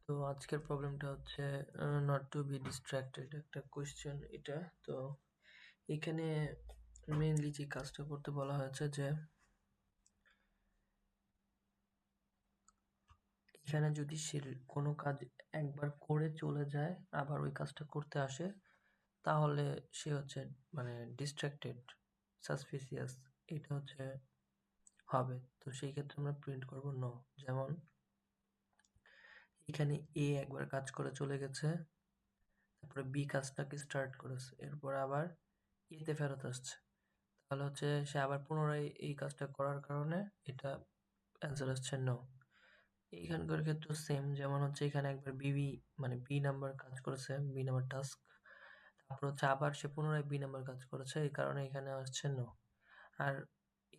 তো আজকের প্রবলেমটা হচ্ছে নট টু বি ডিস্ট্রাক্টেড একটা কোয়েশ্চেন এটা। তো এখানে মেইনলি যে কাজটা করতে বলা হয়েছে যে এখানে যদি সে কোনো কাজ একবার করে চলে যায় আবার ওই কাজটা করতে আসে তাহলে সে হচ্ছে মানে ডিস্ট্রাক্টেড, সাসপিসিয়াস, এটা হচ্ছে হবে। তো সেই ক্ষেত্রে আমরা প্রিন্ট করব নো। যেমন এখানে এ একবার কাজ করে চলে গেছে, তারপরে বি কাজটাকে স্টার্ট করেছে, এরপর আবার এতে ফেরত আসছে, তাহলে হচ্ছে সে আবার পুনরায় এই কাজটা করার কারণে এটা অ্যান্সার আসছে নো। এইখানকার ক্ষেত্রে সেম, যেমন হচ্ছে এখানে একবার বিবি মানে বি নাম্বার কাজ করেছে, বি নাম্বার টাস্ক, তারপর হচ্ছে আবার সে পুনরায় বি নাম্বার কাজ করেছে, এই কারণে এখানে আসছে নো। আর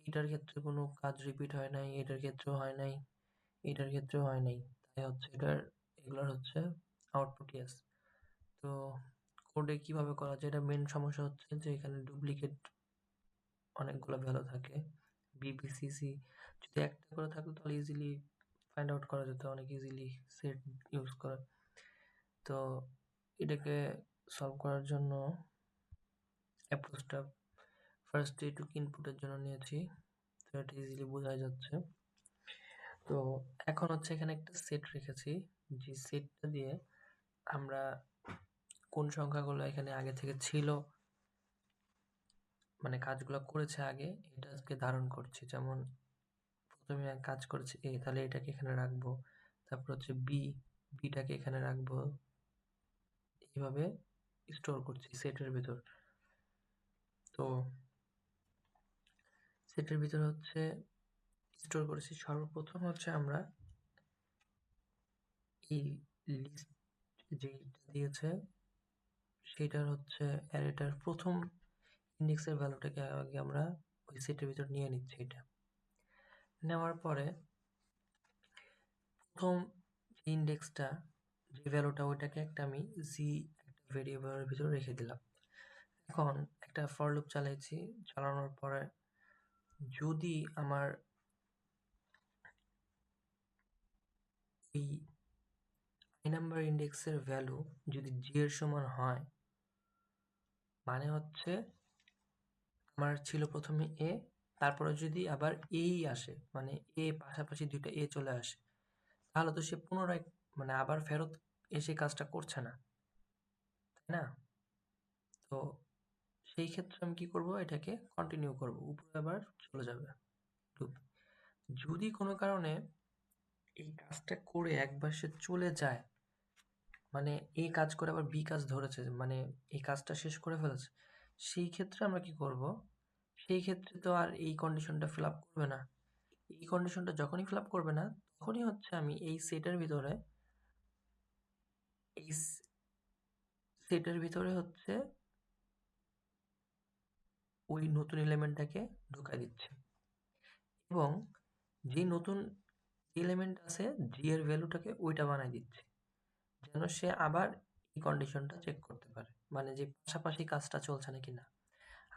এটার ক্ষেত্রে কোনো কাজ রিপিট হয় নাই, এটার ক্ষেত্রেও হয় নাই, এটার ক্ষেত্রেও হয় নাই, তাই হচ্ছে এগুলোর হচ্ছে আউটপুট ইয়েস। তো কোডে কিভাবে করা যায়, এটা মেন সমস্যা হচ্ছে যে এখানে ডুপ্লিকেট অনেকগুলো ভ্যালু থাকে। বিবিসিসি যদি একটা করে থাকতো তাহলে ইজিলি ফাইন্ড আউট করা যেত, অনেক ইজিলি সেট ইউজ করে। তো এটাকে সলভ করার জন্য অ্যাপ্রোচটা ফার্স্ট এটুকু ইনপুটের জন্য নিয়েছি, তো এটা ইজিলি বোঝা যাচ্ছে। তো এখন হচ্ছে এখানে একটা সেট রেখেছি, যে সেটটা দিয়ে আমরা কোন সংখ্যাগুলো এখানে আগে থেকে ছিল, মানে কাজগুলো করেছে আগে, এটা আজকে ধারণ করছি। যেমন প্রথমে কাজ করেছে এ, তাহলে এটাকে এখানে রাখবো, তারপর হচ্ছে বি, বিটাকে এখানে রাখবো, এইভাবে স্টোর করছি সেটের ভিতর। তো সেটের ভিতর হচ্ছে স্টোর করেছি, সর্বপ্রথম হচ্ছে আমরা এই লিস্ট যেটা দিয়েছে সেটার হচ্ছে অ্যারেটার প্রথম ইন্ডেক্সের ভ্যালুটাকে আগে আমরা ওই সেটের ভিতর নিয়ে নিচ্ছি। এটা নেওয়ার পরে প্রথম যে ইন্ডেক্সটা, যে ভ্যালুটা, ওইটাকে একটা আমি জি একটা ভেরিয়েবলের ভিতরে রেখে দিলাম। এখন একটা ফর লুপ চালাইছি, চালানোর পরে যদি আমার এই আই নাম্বার ইন্ডেক্সের ভ্যালু যদি জি এর সমান হয়, মানে হচ্ছে আমার ছিল প্রথমে এ, তারপরে যদি আবার এই আসে, মানে এ পাশাপাশি দুইটা এ চলে আসে, তাহলে তো সে পুনরায় মানে আবার ফেরত এসে কাজটা করছে না, তাই না? তো সেই ক্ষেত্রে আমি কি করব, এটাকে কন্টিনিউ করব, উপরে আবার চলে যাবে লুপ। যদি কোনো কারণে এই কাজটা করে একবার সে চলে যায়, মানে এ কাজ করে আবার বি কাজ ধরেছে, মানে এই কাজটা শেষ করে ফেলেছে, সেই ক্ষেত্রে আমরা কি করব, সেই ক্ষেত্রে তো আর এই কন্ডিশনটা ফিল আপ করবে না। এই কন্ডিশনটা যখনই ফিল আপ করবে না, তখনই হচ্ছে আমি এই সেটের ভিতরে, এই সেটের ভিতরে হচ্ছে ওই নতুন এলিমেন্টটাকে ঢুকাই দিচ্ছি, এবং যে নতুন এলিমেন্ট আছে জি এর ভ্যালুটাকে ওইটা বানাই দিচ্ছি, যেন সে আবার এই কন্ডিশনটা চেক করতে পারে, মানে যে পাশাপাশি কাজটা চলছে নাকি না।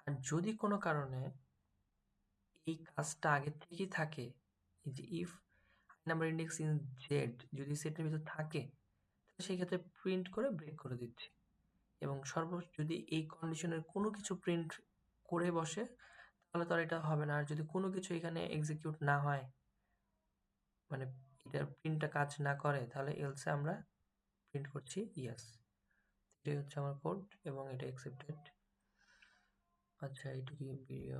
আর যদি কোনো কারণে এই কাজটা আগের থেকেই থাকে, এই যে if number index in Z যদি সেটের ভিতর থাকে, তাহলে সেই ক্ষেত্রে প্রিন্ট করে ব্রেক করে দিচ্ছি। এবং যদি এই কন্ডিশনের কোনো কিছু প্রিন্ট করে বসে, তাহলে তো আর এটা হবে না। আর যদি কোনো কিছু এখানে এক্সিকিউট না হয়, মানে এটার প্রিন্টটা কাজ না করে, তাহলে এলসে আমরা প্রিন্ট করছি ইয়েস। এটাই হচ্ছে আমার কোড এবং এটা অ্যাকসেপ্টেড। আচ্ছা, এইটুকুই ভিডিও।